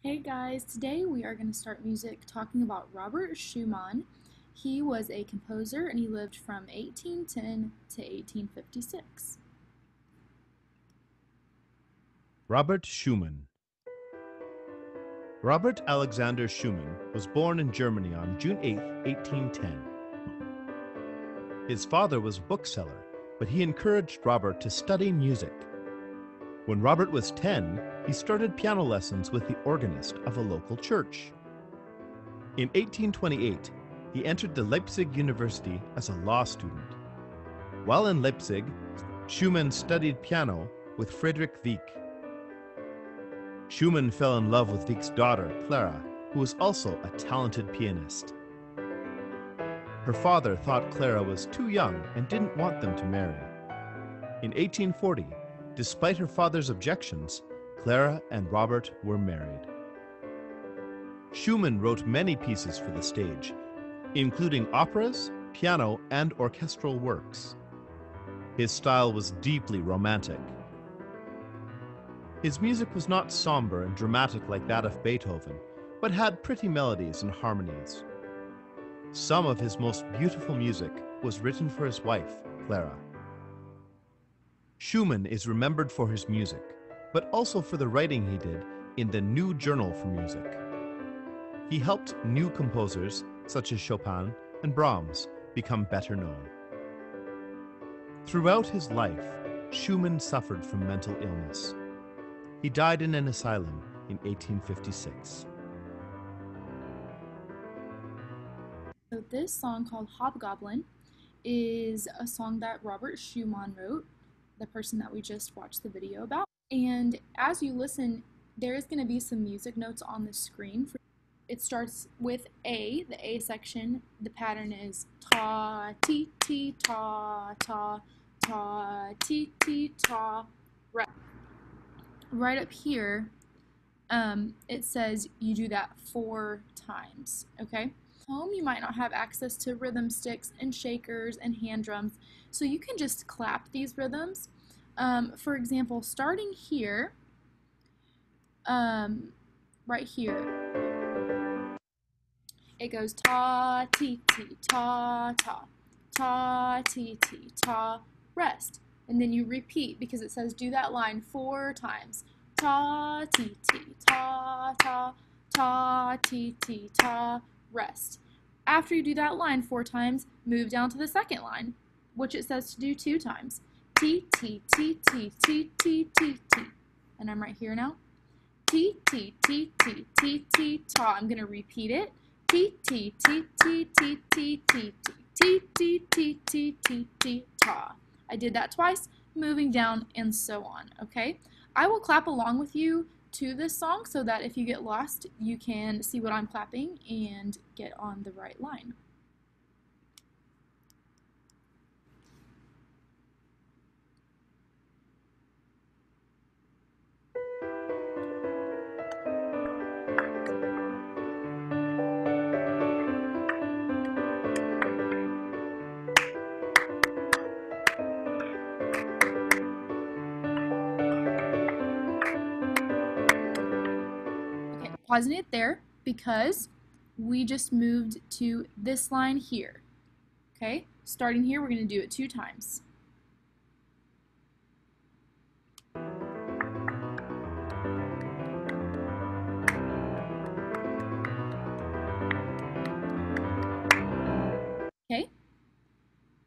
Hey guys, today we are going to start music talking about Robert Schumann. He was a composer and he lived from 1810 to 1856. Robert Schumann. Robert Alexander Schumann was born in Germany on June 8, 1810. His father was a bookseller, but he encouraged Robert to study music. When Robert was 10, he started piano lessons with the organist of a local church. In 1828, he entered the Leipzig University as a law student. While in Leipzig, Schumann studied piano with Friedrich Wieck. Schumann fell in love with Wieck's daughter, Clara, who was also a talented pianist. Her father thought Clara was too young and didn't want them to marry. In 1840, despite her father's objections, Clara and Robert were married. Schumann wrote many pieces for the stage, including operas, piano, and orchestral works. His style was deeply romantic. His music was not somber and dramatic like that of Beethoven, but had pretty melodies and harmonies. Some of his most beautiful music was written for his wife, Clara. Schumann is remembered for his music, but also for the writing he did in the New Journal for Music. He helped new composers, such as Chopin and Brahms, become better known. Throughout his life, Schumann suffered from mental illness. He died in an asylum in 1856. So this song called Hobgoblin is a song that Robert Schumann wrote, the person that we just watched the video about. And as you listen, there is going to be some music notes on the screen. It starts with A, the A section. The pattern is ta, ti, ti, ta, ta, ta, ti, ti, ta, re. Right up here, it says you do that 4 times, okay? Home, you might not have access to rhythm sticks and shakers and hand drums, so you can just clap these rhythms. For example, starting here, right here, it goes ta, ti, ti, ta, ta, ta, ti, ti, ta, rest. And then you repeat because it says do that line 4 times. Ta, ti, ti, ta, ta, ta, ti, ti, ta, rest. After you do that line 4 times, move down to the second line, which it says to do 2 times. Ti, ti, ti, ti, ti, ti, ti, ti. And I'm right here now. Ti, ti, ti, ti, ti, ti, ta. I'm going to repeat it. Ti, ti, ti, ti, ti, ti, ti, ti, ti, ti, ti, ti, ti, ti, ta. I did that twice, moving down and so on, okay? I will clap along with you to this song so that if you get lost, you can see what I'm clapping and get on the right line. Okay, pausing it there because we just moved to this line here. Okay, starting here, we're going to do it 2 times. Okay,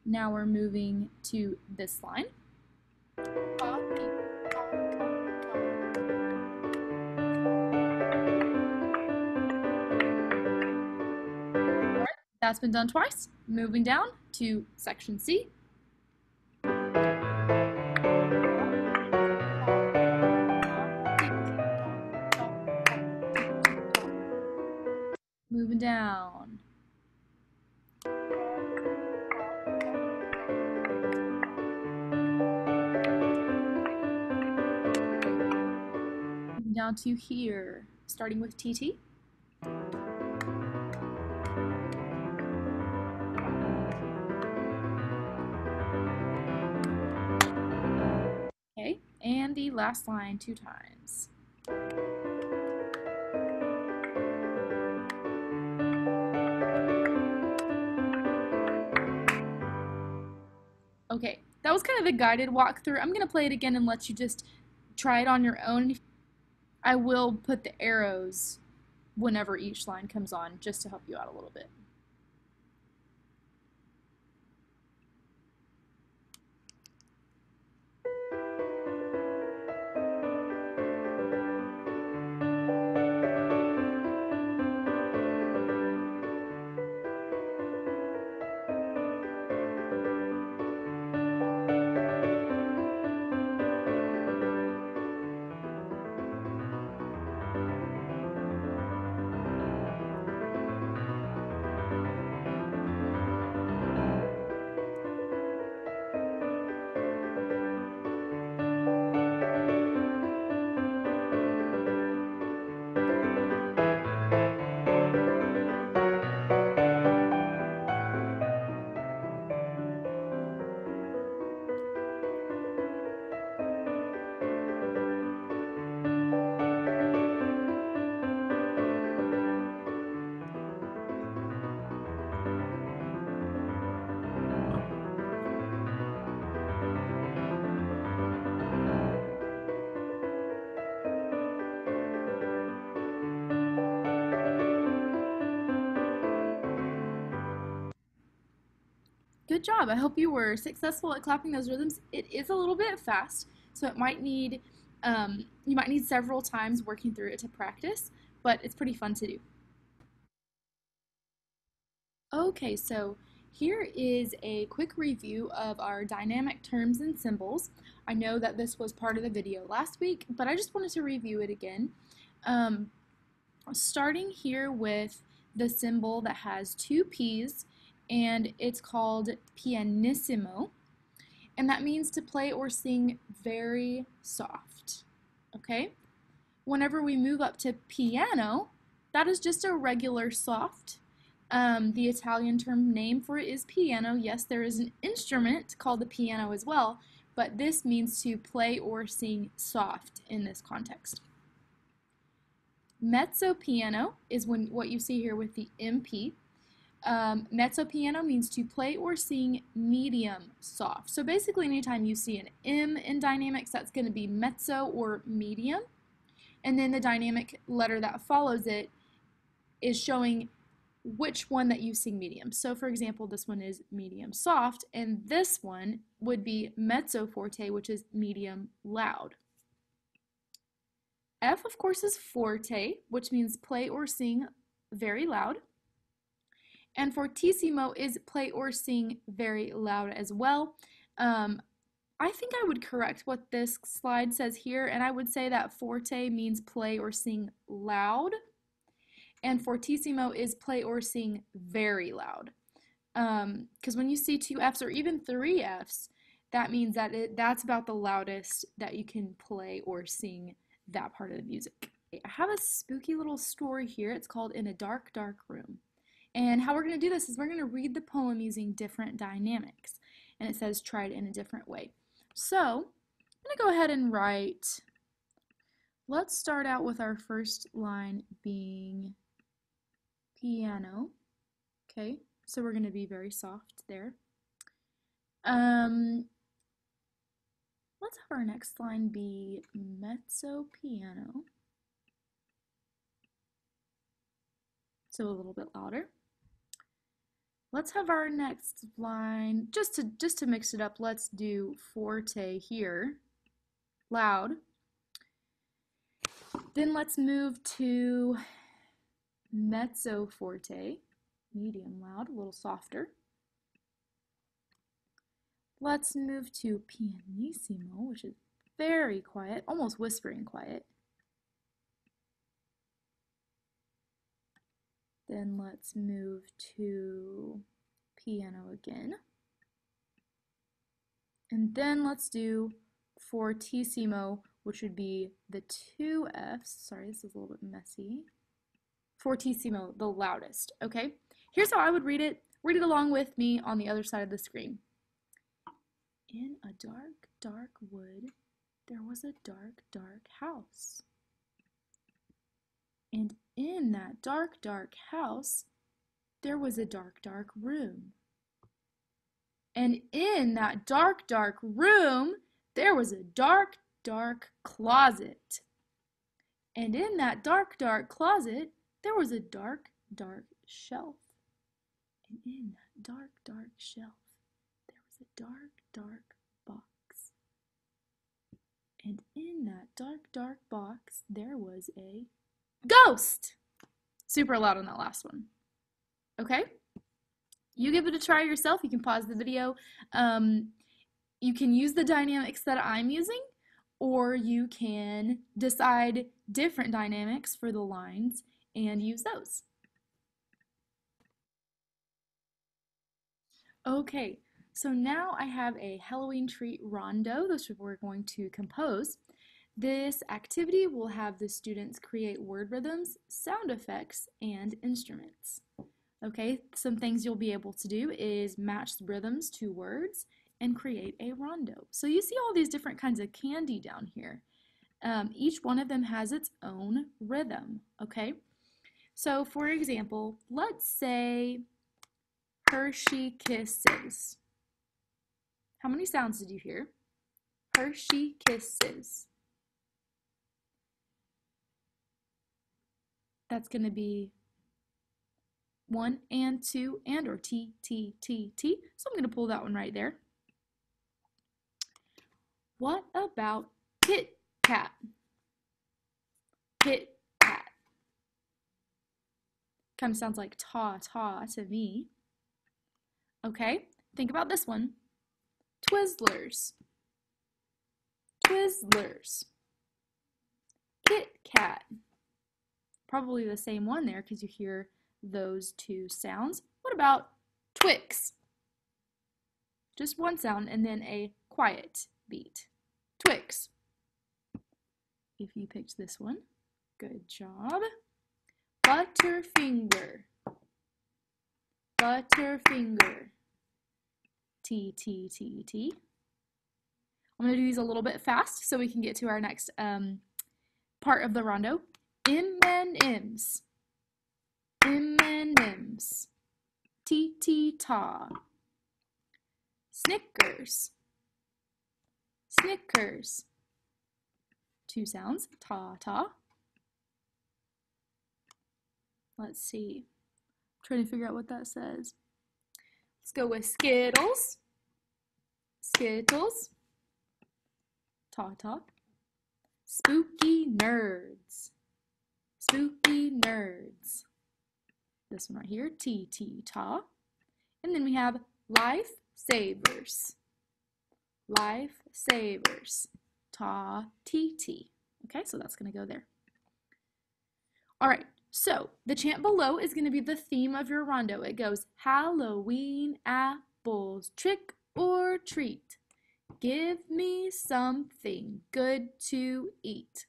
now we're moving to this line. That's been done twice. Moving down to section C. Moving down. Moving down to here, starting with TT. Okay, and the last line 2 times. Okay, that was kind of a guided walkthrough. I'm going to play it again and let you just try it on your own. I will put the arrows whenever each line comes on just to help you out a little bit. Good job. I hope you were successful at clapping those rhythms. It is a little bit fast, so it might need you might need several times working through it to practice, but it's pretty fun to do. Okay, so here is a quick review of our dynamic terms and symbols. I know that this was part of the video last week, but I just wanted to review it again. Starting here with the symbol that has two P's, and it's called pianissimo, and that means to play or sing very soft. Okay? Whenever we move up to piano, that is just a regular soft. The Italian term name for it is piano. Yes, there is an instrument called the piano as well, but this means to play or sing soft in this context. Mezzo piano is what you see here with the MP. Mezzo piano means to play or sing medium soft. So basically anytime you see an M in dynamics, that's going to be mezzo or medium. And then the dynamic letter that follows it is showing which one that you sing medium. So for example, this one is medium soft, and this one would be mezzo forte, which is medium loud. F, of course, is forte, which means play or sing very loud. And fortissimo is play or sing very loud as well. I think I would correct what this slide says here, and I would say that forte means play or sing loud, and fortissimo is play or sing very loud. Because when you see two Fs or even three Fs, that means that that's about the loudest that you can play or sing that part of the music. I have a spooky little story here. It's called In a Dark, Dark Room. And how we're going to do this is we're going to read the poem using different dynamics. And it says try it in a different way. So I'm going to go ahead and write, let's start out with our first line being piano. Okay, so we're going to be very soft there. Let's have our next line be mezzo piano. So a little bit louder. Let's have our next line, just to mix it up, let's do forte here, loud. Then let's move to mezzo forte, medium loud, a little softer. Let's move to pianissimo, which is very quiet, almost whispering quiet. Then let's move to piano again. And then let's do fortissimo, which would be the two Fs. Sorry, this is a little bit messy. Fortissimo, the loudest, okay? Here's how I would read it. Read it along with me on the other side of the screen. In a dark, dark wood, there was a dark, dark house. And in that dark, dark house, there was a dark, dark room. And in that dark, dark room, there was a dark, dark closet. And in that dark, dark closet, there was a dark, dark shelf. And in that dark, dark shelf, there was a dark, dark box. And in that dark, dark box, there was a ghost. Super loud on that last one. Okay? You give it a try yourself. You can pause the video. You can use the dynamics that I'm using, or you can decide different dynamics for the lines and use those. Okay, so now I have a Halloween treat rondo that we're going to compose. This activity will have the students create word rhythms, sound effects, and instruments. Okay, some things you'll be able to do is match the rhythms to words and create a rondo. So you see all these different kinds of candy down here. Each one of them has its own rhythm, okay? So for example, let's say Hershey Kisses. How many sounds did you hear? Hershey Kisses. That's going to be 1 and 2 and, or T, T, T, T. So I'm going to pull that one right there. What about Kit Kat? Kit Kat. Kind of sounds like ta, ta to me. Okay, think about this one. Twizzlers. Twizzlers. Kit Kat. Probably the same one there because you hear those two sounds. What about Twix? Just one sound and then a quiet beat. Twix. If you picked this one, good job. Butterfinger. Butterfinger. T, T, T, T. I'm going to do these a little bit fast so we can get to our next part of the rondo. M&M's. M&M's. T, T, ta. Snickers. Snickers. Two sounds, ta, ta. Let's see. I'm trying to figure out what that says. Let's go with Skittles. Skittles. Ta, ta. Spooky Nerds. Spooky Nerds. This one right here, T, T, ta. And then we have Life Savers. Life Savers. Ta, T, T. Okay, so that's going to go there. All right, so the chant below is going to be the theme of your rondo. It goes, Halloween apples, trick or treat. Give me something good to eat.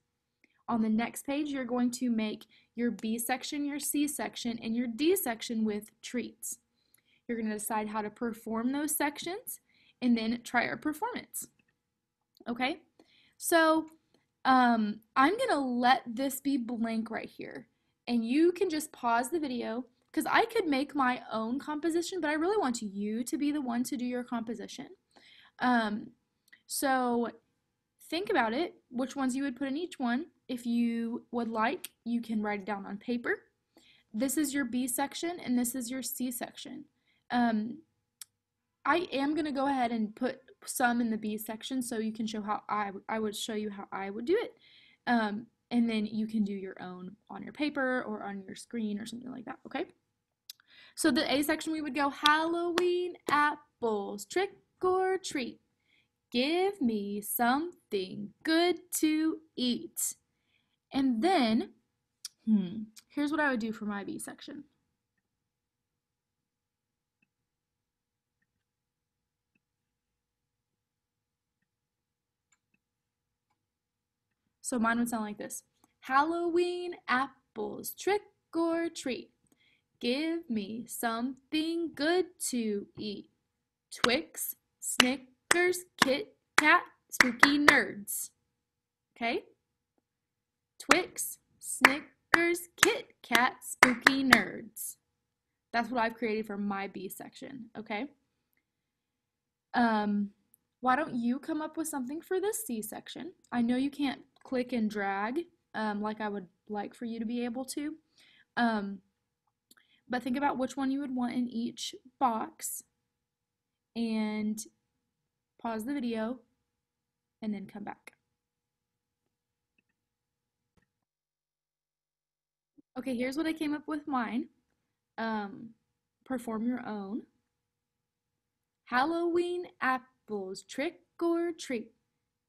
On the next page, you're going to make your B section, your C section, and your D section with treats. You're going to decide how to perform those sections and then try our performance. Okay, so I'm going to let this be blank right here. And you can just pause the video because I could make my own composition, but I really want you to be the one to do your composition. So think about it, which ones you would put in each one. If you would like, you can write it down on paper. This is your B section and this is your C section. I am going to go ahead and put some in the B section so you can show how I would show you how I would do it. And then you can do your own on your paper or on your screen or something like that, okay? So the A section we would go, Halloween apples, trick or treat. Give me something good to eat. And then, here's what I would do for my B section. So mine would sound like this. Halloween apples, trick or treat. Give me something good to eat. Twix, Snickers, Kit Kat, Spooky Nerds. Okay? Twix, Snickers, Kit Kat, Spooky Nerds. That's what I've created for my B section, okay? Why don't you come up with something for this C section? I know you can't click and drag like I would like for you to be able to, but think about which one you would want in each box and pause the video and then come back. Okay, here's what I came up with mine. Perform your own. Halloween apples, trick or treat.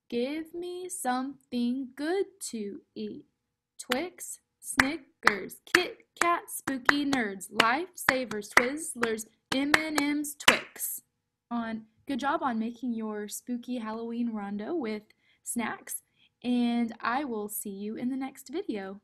Give me something good to eat. Twix, Snickers, Kit Kat, Spooky Nerds, Lifesavers, Twizzlers, M&M's, Twix. Good job on making your spooky Halloween rondo with snacks, and I will see you in the next video.